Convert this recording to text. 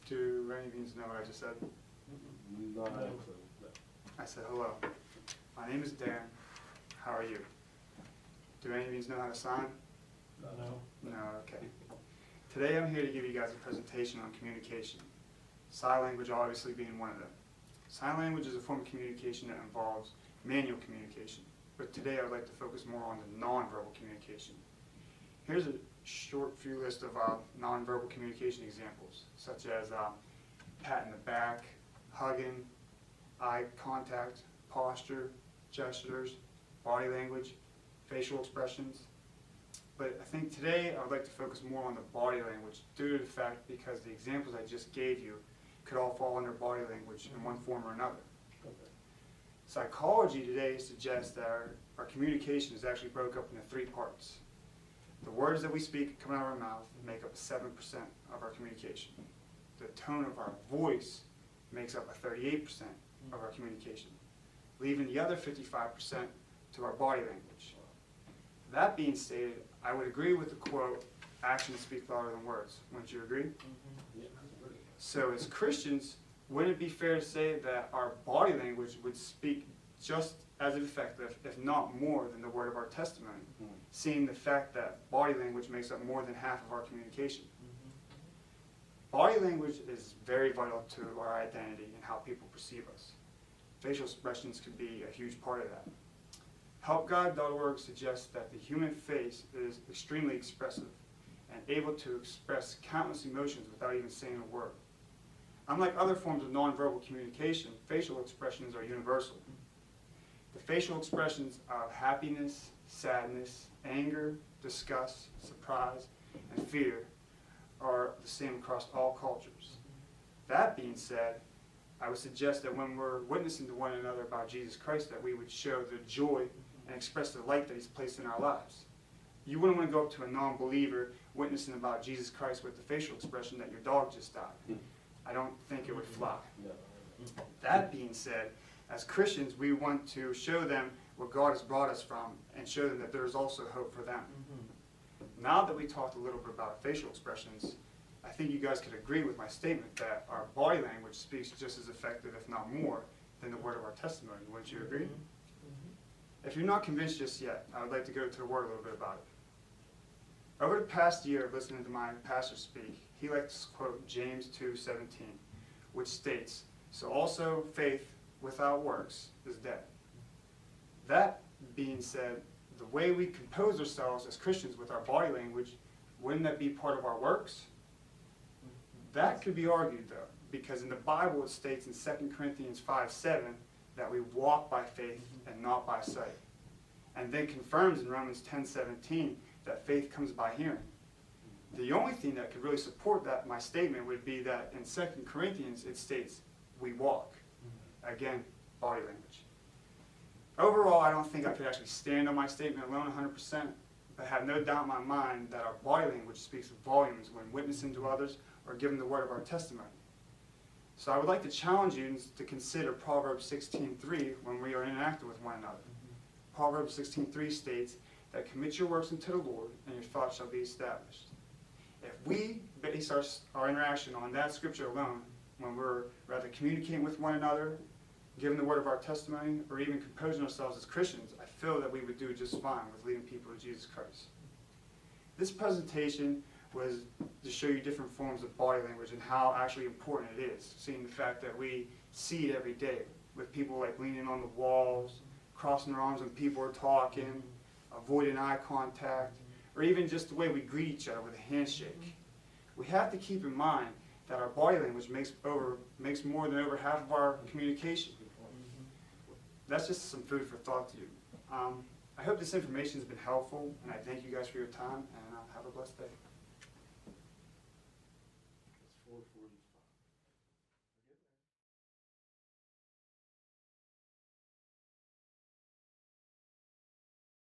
Do any of you know what I just said? Not a clue. I said hello. My name is Dan. How are you? Do any of you know how to sign? No. No, okay. Today I'm here to give you guys a presentation on communication. Sign language obviously being one of them. Sign language is a form of communication that involves manual communication, but today I'd like to focus more on the nonverbal communication. Here's a short few list of nonverbal communication examples, such as patting the back, hugging, eye contact, posture, gestures, body language, facial expressions. But I think today I would like to focus more on the body language due to the fact because the examples I just gave you could all fall under body language in one form or another. Okay. Psychology today suggests that our communication is actually broken up into 3 parts. The words that we speak coming out of our mouth make up 7% of our communication. The tone of our voice makes up 38% of our communication, leaving the other 55% to our body language. That being stated, I would agree with the quote, actions speak louder than words. Wouldn't you agree? Yeah. So as Christians, wouldn't it be fair to say that our body language would speak just as effective, if not more, than the word of our testimony, seeing the fact that body language makes up more than half of our communication? Body language is very vital to our identity and how people perceive us. Facial expressions could be a huge part of that. HelpGod.org suggests that the human face is extremely expressive and able to express countless emotions without even saying a word. Unlike other forms of nonverbal communication, facial expressions are universal. The facial expressions of happiness, sadness, anger, disgust, surprise, and fear are the same across all cultures. That being said, I would suggest that when we're witnessing to one another about Jesus Christ, that we would show the joy and express the light that He's placed in our lives. You wouldn't want to go up to a non-believer witnessing about Jesus Christ with the facial expression that your dog just died. I don't think it would fly. No. That being said, as Christians, we want to show them where God has brought us from and show them that there is also hope for them. Now that we talked a little bit about facial expressions, I think you guys could agree with my statement that our body language speaks just as effective, if not more, than the word of our testimony. Wouldn't you agree? If you're not convinced just yet, I would like to go to the word a little bit about it. Over the past year of listening to my pastor speak, he likes to quote James 2:17, which states, "So also faith without works is dead." That being said, the way we compose ourselves as Christians with our body language, wouldn't that be part of our works? That could be argued though, because in the Bible it states in 2 Corinthians 5:7 that we walk by faith and not by sight. And then confirms in Romans 10:17 that faith comes by hearing. The only thing that could really support that, my statement, would be that in 2 Corinthians it states, we walk. Again, body language. Overall, I don't think I could actually stand on my statement alone 100%, but have no doubt in my mind that our body language speaks volumes when witnessing to others or giving the word of our testimony. So I would like to challenge you to consider Proverbs 16:3 when we are interacting with one another. Proverbs 16:3 states that commit your works unto the Lord and your thoughts shall be established. If we base our interaction on that scripture alone, when we're rather communicating with one another, giving the word of our testimony, or even composing ourselves as Christians, I feel that we would do just fine with leading people to Jesus Christ. This presentation was to show you different forms of body language and how actually important it is, seeing the fact that we see it every day with people like leaning on the walls, crossing their arms when people are talking, avoiding eye contact, or even just the way we greet each other with a handshake. We have to keep in mind that our body language makes more than over half of our communication. That's just some food for thought to you. I hope this information has been helpful, and I thank you guys for your time, and have a blessed day.